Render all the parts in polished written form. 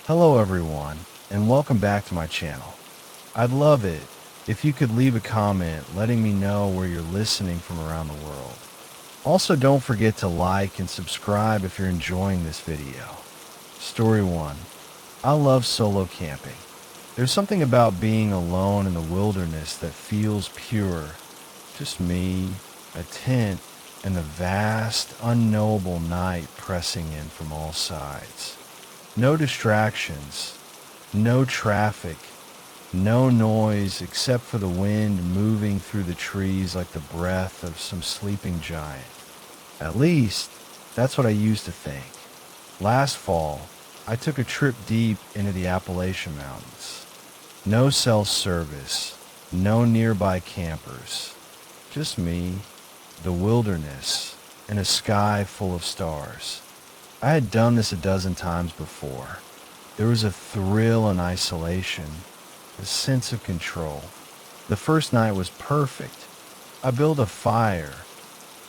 Hello everyone, and welcome back to my channel. I'd love it if you could leave a comment letting me know where you're listening from around the world. Also, don't forget to like and subscribe if you're enjoying this video. Story 1. I love solo camping. There's something about being alone in the wilderness that feels pure. Just me, a tent, and the vast, unknowable night pressing in from all sides. No distractions, no traffic, no noise except for the wind moving through the trees like the breath of some sleeping giant. At least, that's what I used to think. Last fall, I took a trip deep into the Appalachian Mountains. No cell service, no nearby campers. Just me, the wilderness, and a sky full of stars. I had done this a dozen times before. There was a thrill in isolation, a sense of control. The first night was perfect. I built a fire,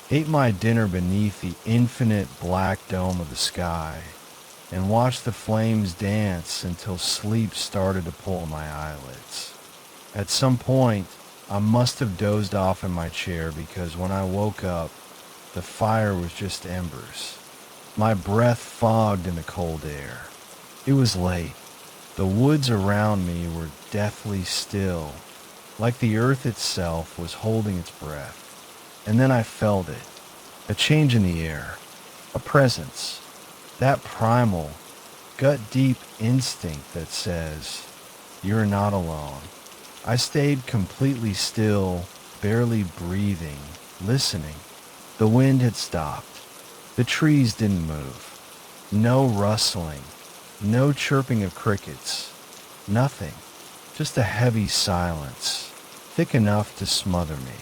ate my dinner beneath the infinite black dome of the sky, and watched the flames dance until sleep started to pull at my eyelids. At some point, I must have dozed off in my chair because when I woke up, the fire was just embers. My breath fogged in the cold air. It was late. The woods around me were deathly still, like the earth itself was holding its breath. And then I felt it, a change in the air, a presence, that primal, gut-deep instinct that says, "You're not alone." I stayed completely still, barely breathing, listening. The wind had stopped. The trees didn't move. No rustling, no chirping of crickets, nothing. Just a heavy silence, thick enough to smother me.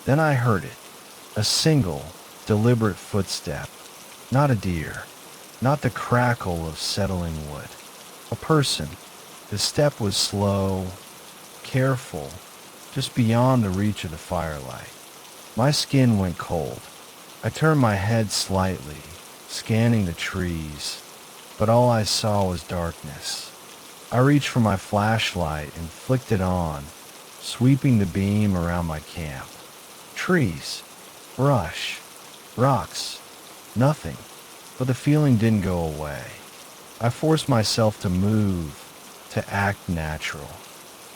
Then I heard it, a single, deliberate footstep. Not a deer, not the crackle of settling wood. A person. The step was slow, careful, just beyond the reach of the firelight. My skin went cold. I turned my head slightly, scanning the trees, but all I saw was darkness. I reached for my flashlight and flicked it on, sweeping the beam around my camp. Trees, brush, rocks, nothing, but the feeling didn't go away. I forced myself to move, to act natural.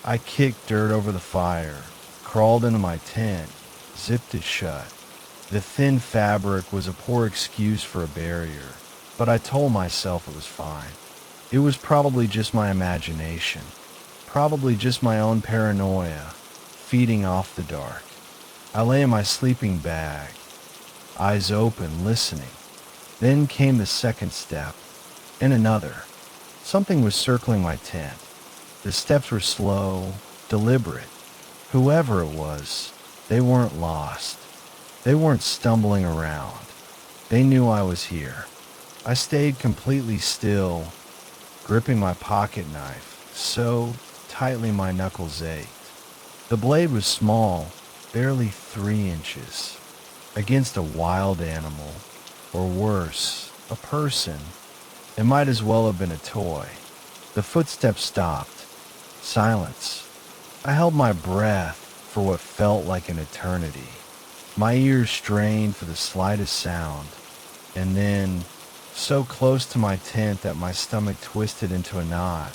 I kicked dirt over the fire, crawled into my tent, zipped it shut. The thin fabric was a poor excuse for a barrier, but I told myself it was fine. It was probably just my imagination, probably just my own paranoia, feeding off the dark. I lay in my sleeping bag, eyes open, listening. Then came the second step, and another. Something was circling my tent. The steps were slow, deliberate. Whoever it was, they weren't lost. They weren't stumbling around. They knew I was here. I stayed completely still, gripping my pocket knife so tightly my knuckles ached. The blade was small, barely 3 inches, against a wild animal, or worse, a person. It might as well have been a toy. The footsteps stopped. Silence. I held my breath for what felt like an eternity. My ears strained for the slightest sound, and then, so close to my tent that my stomach twisted into a knot,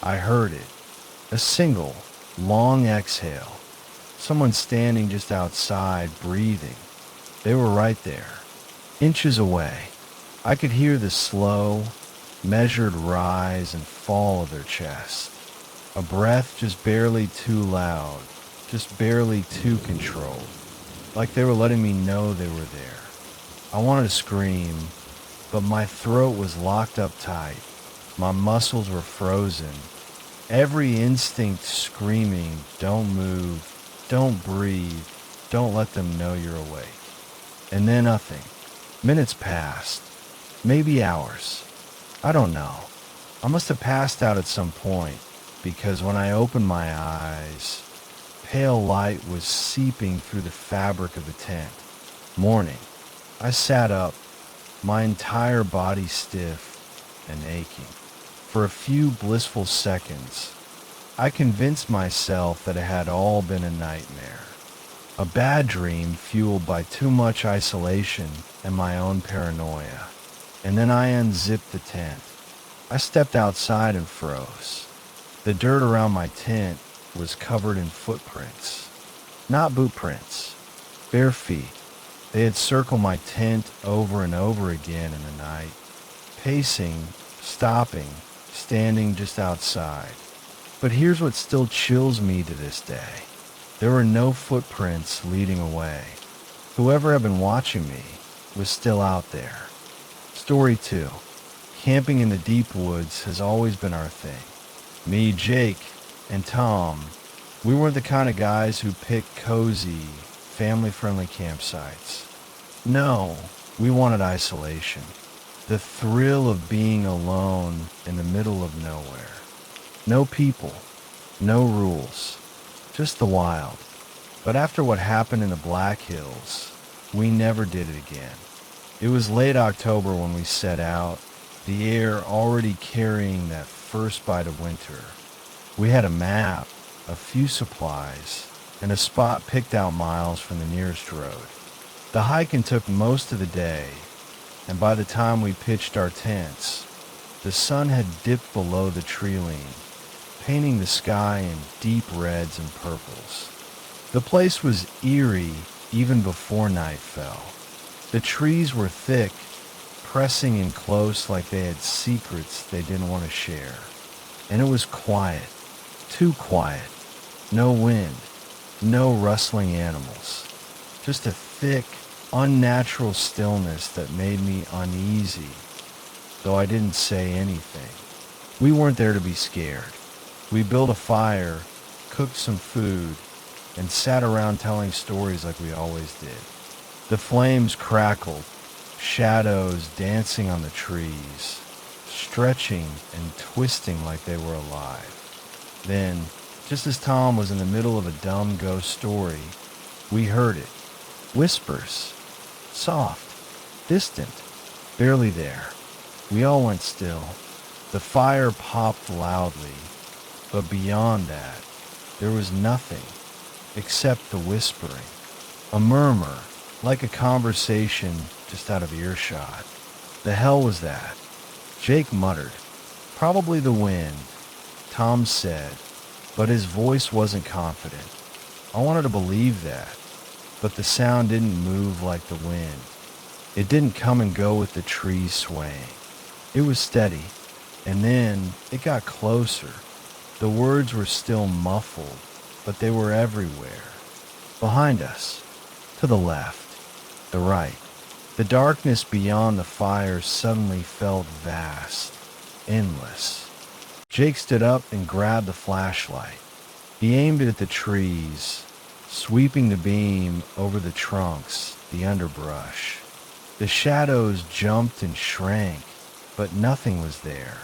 I heard it. A single, long exhale. Someone standing just outside, breathing. They were right there, inches away. I could hear the slow, measured rise and fall of their chest. A breath just barely too loud, just barely too controlled. Like they were letting me know they were there. I wanted to scream, but my throat was locked up tight. My muscles were frozen. Every instinct screaming, "Don't move, don't breathe, don't let them know you're awake." And then nothing. Minutes passed, maybe hours. I don't know. I must have passed out at some point, because when I opened my eyes, pale light was seeping through the fabric of the tent. Morning. I sat up, my entire body stiff and aching. For a few blissful seconds, I convinced myself that it had all been a nightmare, a bad dream fueled by too much isolation and my own paranoia. And then I unzipped the tent. I stepped outside and froze. The dirt around my tent was covered in footprints. Not boot prints, bare feet. They had circled my tent over and over again in the night, pacing, stopping, standing just outside. But here's what still chills me to this day. There were no footprints leading away. Whoever had been watching me was still out there. Story 2. Camping in the deep woods has always been our thing. Me, Jake, and Tom, we weren't the kind of guys who picked cozy, family-friendly campsites. No, we wanted isolation. The thrill of being alone in the middle of nowhere. No people, no rules, just the wild. But after what happened in the Black Hills, we never did it again. It was late October when we set out, the air already carrying that first bite of winter. We had a map, a few supplies, and a spot picked out miles from the nearest road. The hiking took most of the day, and by the time we pitched our tents, the sun had dipped below the tree-line, painting the sky in deep reds and purples. The place was eerie even before night fell. The trees were thick, pressing in close like they had secrets they didn't want to share. And it was quiet, too quiet. No wind, no rustling animals. Just a thick, unnatural stillness that made me uneasy, though I didn't say anything. We weren't there to be scared. We built a fire, cooked some food, and sat around telling stories like we always did. The flames crackled, shadows dancing on the trees, stretching and twisting like they were alive. Then, just as Tom was in the middle of a dumb ghost story, we heard it. Whispers. Soft. Distant. Barely there. We all went still. The fire popped loudly, but beyond that, there was nothing except the whispering. A murmur, like a conversation just out of earshot. The hell was that? Jake muttered. Probably the wind, Tom said, but his voice wasn't confident. I wanted to believe that, but the sound didn't move like the wind. It didn't come and go with the trees swaying. It was steady, and then it got closer. The words were still muffled, but they were everywhere. Behind us, to the left, the right. The darkness beyond the fire suddenly felt vast, endless. Jake stood up and grabbed the flashlight. He aimed it at the trees, sweeping the beam over the trunks, the underbrush. The shadows jumped and shrank, but nothing was there.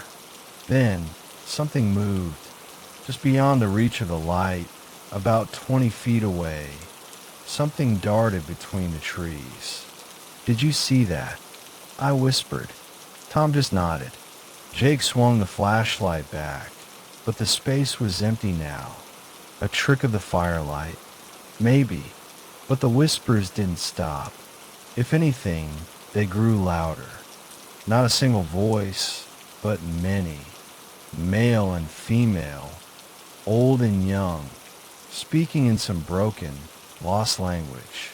Then, something moved, just beyond the reach of the light, about 20 feet away. Something darted between the trees. Did you see that? I whispered. Tom just nodded. Jake swung the flashlight back, but the space was empty now. A trick of the firelight. Maybe, but the whispers didn't stop. If anything, they grew louder. Not a single voice, but many. Male and female, old and young, speaking in some broken, lost language.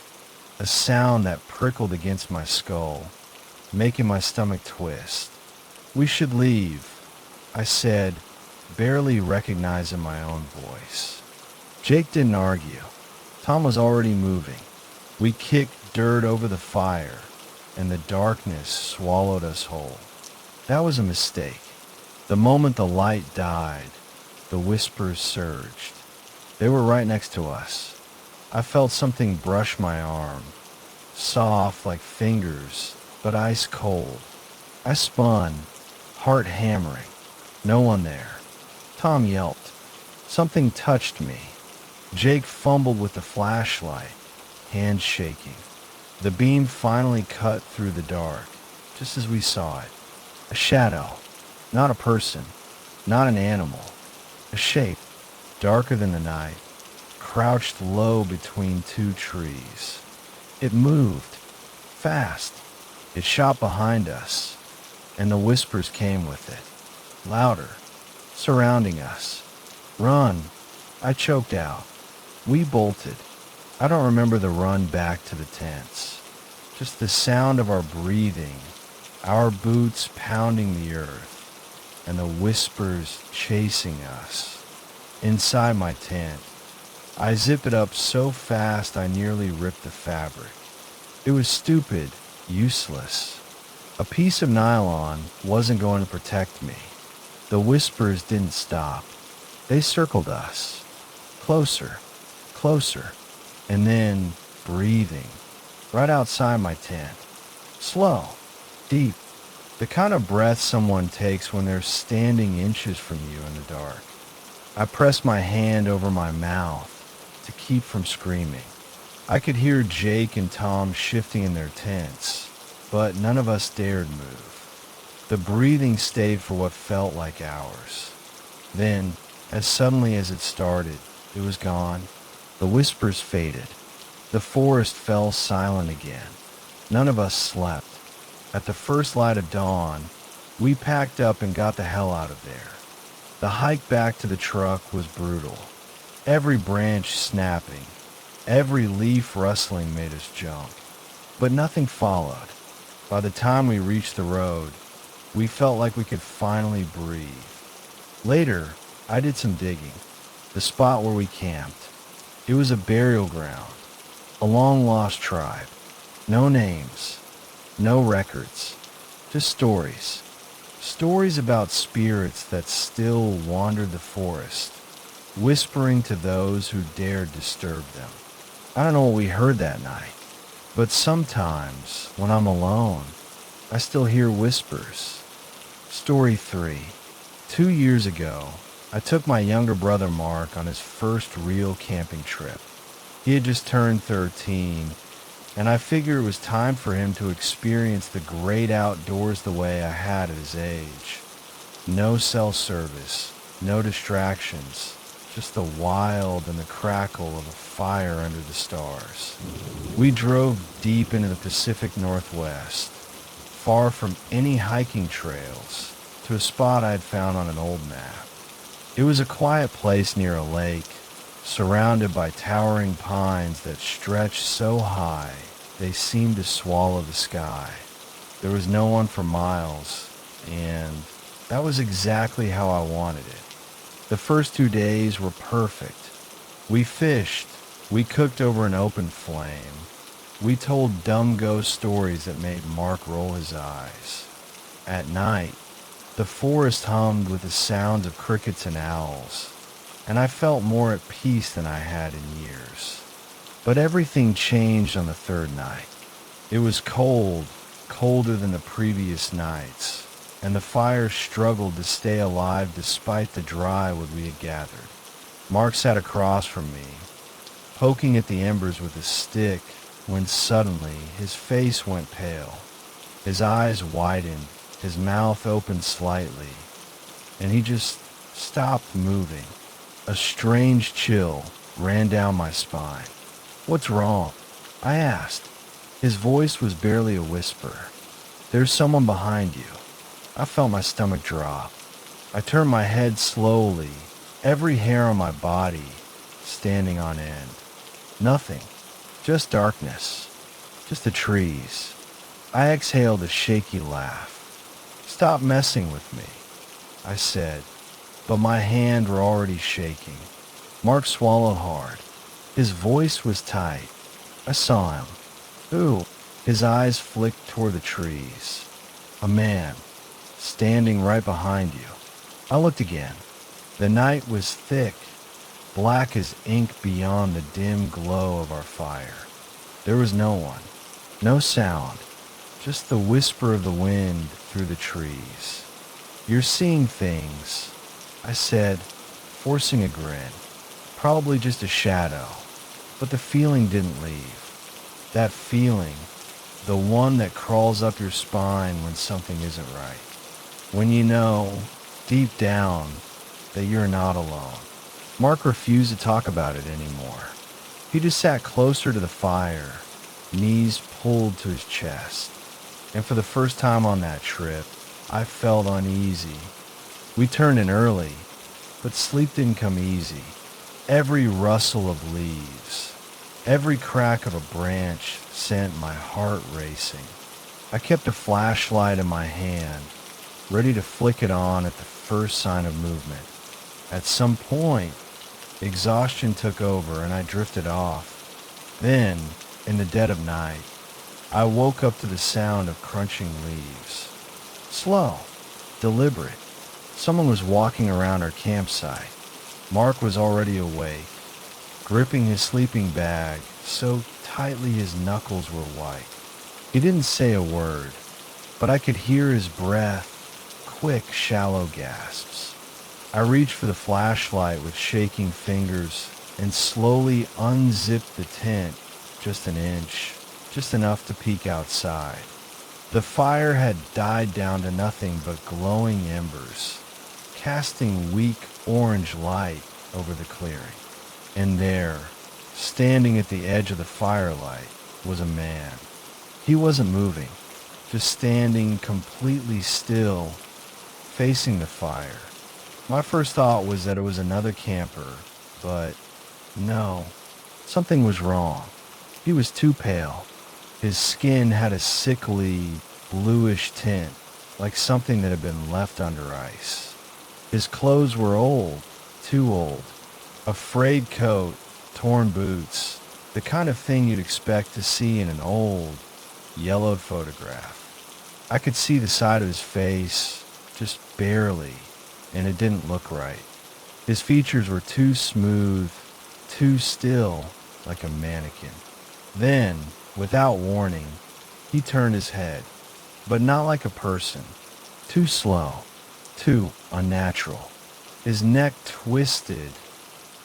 A sound that prickled against my skull, making my stomach twist. We should leave, I said, barely recognizing my own voice. Jake didn't argue. Tom was already moving. We kicked dirt over the fire, and the darkness swallowed us whole. That was a mistake. The moment the light died, the whispers surged. They were right next to us. I felt something brush my arm, soft like fingers, but ice cold. I spun, heart hammering. No one there. Tom yelped. Something touched me. Jake fumbled with the flashlight, hands shaking. The beam finally cut through the dark, just as we saw it. A shadow, not a person, Not an animal. A shape, darker than the night, crouched low between two trees. It moved. Fast. It shot behind us, and the whispers came with it. Louder. Surrounding us. Run. I choked out. We bolted. I don't remember the run back to the tents. Just the sound of our breathing, our boots pounding the earth, and the whispers chasing us. Inside my tent, I zipped it up so fast I nearly ripped the fabric. It was stupid, useless. A piece of nylon wasn't going to protect me. The whispers didn't stop. They circled us. Closer, closer, and then breathing. Right outside my tent. Slow, deep. The kind of breath someone takes when they're standing inches from you in the dark. I pressed my hand over my mouth to keep from screaming. I could hear Jake and Tom shifting in their tents, but none of us dared move. The breathing stayed for what felt like hours. Then, as suddenly as it started, it was gone. The whispers faded. The forest fell silent again. None of us slept. At the first light of dawn, we packed up and got the hell out of there. The hike back to the truck was brutal. Every branch snapping, every leaf rustling made us jump. But nothing followed. By the time we reached the road, we felt like we could finally breathe. Later, I did some digging. The spot where we camped. It was a burial ground. A long-lost tribe. No names. No records. Just stories. Stories about spirits that still wandered the forest, whispering to those who dared disturb them. I don't know what we heard that night, but sometimes, when I'm alone, I still hear whispers. Story 3. 2 years ago, I took my younger brother Mark on his first real camping trip. He had just turned 13, and I figured it was time for him to experience the great outdoors the way I had at his age. No cell service, no distractions, just the wild and the crackle of a fire under the stars. We drove deep into the Pacific Northwest, far from any hiking trails, to a spot I had found on an old map. It was a quiet place near a lake, surrounded by towering pines that stretched so high they seemed to swallow the sky. There was no one for miles, and that was exactly how I wanted it. The first 2 days were perfect. We fished, we cooked over an open flame, we told dumb ghost stories that made Mark roll his eyes. At night, the forest hummed with the sounds of crickets and owls, and I felt more at peace than I had in years. But everything changed on the third night. It was cold, colder than the previous nights, and the fire struggled to stay alive despite the dry wood we had gathered. Mark sat across from me, poking at the embers with a stick, when suddenly his face went pale. His eyes widened, his mouth opened slightly, and he just stopped moving. A strange chill ran down my spine. "What's wrong?" I asked. His voice was barely a whisper. "There's someone behind you." I felt my stomach drop. I turned my head slowly, every hair on my body standing on end. Nothing. Just darkness. Just the trees. I exhaled a shaky laugh. "Stop messing with me," I said, but my hands were already shaking. Mark swallowed hard. His voice was tight. I saw him. "Who?" His eyes flicked toward the trees. "A man, standing right behind you." I looked again. The night was thick, black as ink beyond the dim glow of our fire. There was no one, no sound, just the whisper of the wind through the trees. "You're seeing things," I said, forcing a grin. "Probably just a shadow." But the feeling didn't leave. That feeling, the one that crawls up your spine when something isn't right. When you know, deep down, that you're not alone. Mark refused to talk about it anymore. He just sat closer to the fire, knees pulled to his chest. And for the first time on that trip, I felt uneasy. We turned in early, but sleep didn't come easy. Every rustle of leaves, every crack of a branch sent my heart racing. I kept a flashlight in my hand, ready to flick it on at the first sign of movement. At some point, exhaustion took over and I drifted off. Then, in the dead of night, I woke up to the sound of crunching leaves. Slow, deliberate. Someone was walking around our campsite. Mark was already awake, gripping his sleeping bag so tightly his knuckles were white. He didn't say a word, but I could hear his breath, quick, shallow gasps. I reached for the flashlight with shaking fingers and slowly unzipped the tent just an inch, just enough to peek outside. The fire had died down to nothing but glowing embers, casting weak orange light over the clearing. And there, standing at the edge of the firelight, was a man. He wasn't moving, just standing completely still, facing the fire. My first thought was that it was another camper, but no, something was wrong. He was too pale. His skin had a sickly, bluish tint, like something that had been left under ice. His clothes were old, too old. A frayed coat, torn boots, the kind of thing you'd expect to see in an old, yellowed photograph. I could see the side of his face, just barely, and it didn't look right. His features were too smooth, too still, like a mannequin. Then, without warning, he turned his head, but not like a person. Too slow, too unnatural. His neck twisted,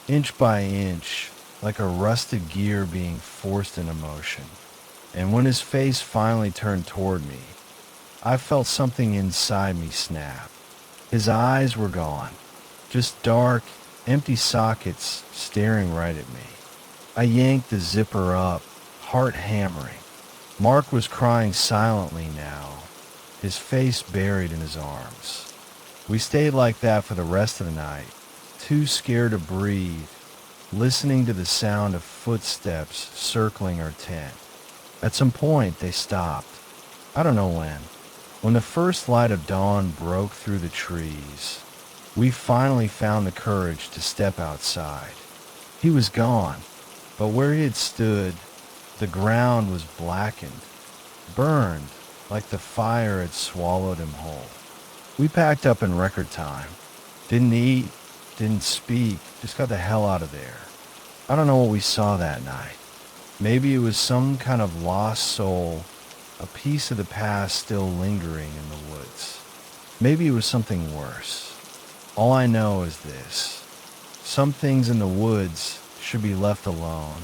inch by inch, like a rusted gear being forced into motion. And when his face finally turned toward me, I felt something inside me snap. His eyes were gone, just dark, empty sockets staring right at me. I yanked the zipper up, heart hammering. Mark was crying silently now, his face buried in his arms. We stayed like that for the rest of the night, too scared to breathe, listening to the sound of footsteps circling our tent. At some point, they stopped. I don't know when. When the first light of dawn broke through the trees, we finally found the courage to step outside. He was gone, but where he had stood, the ground was blackened, burned like the fire had swallowed him whole. We packed up in record time. Didn't eat, didn't speak, just got the hell out of there. I don't know what we saw that night. Maybe it was some kind of lost soul, a piece of the past still lingering in the woods. Maybe it was something worse. All I know is this: some things in the woods should be left alone.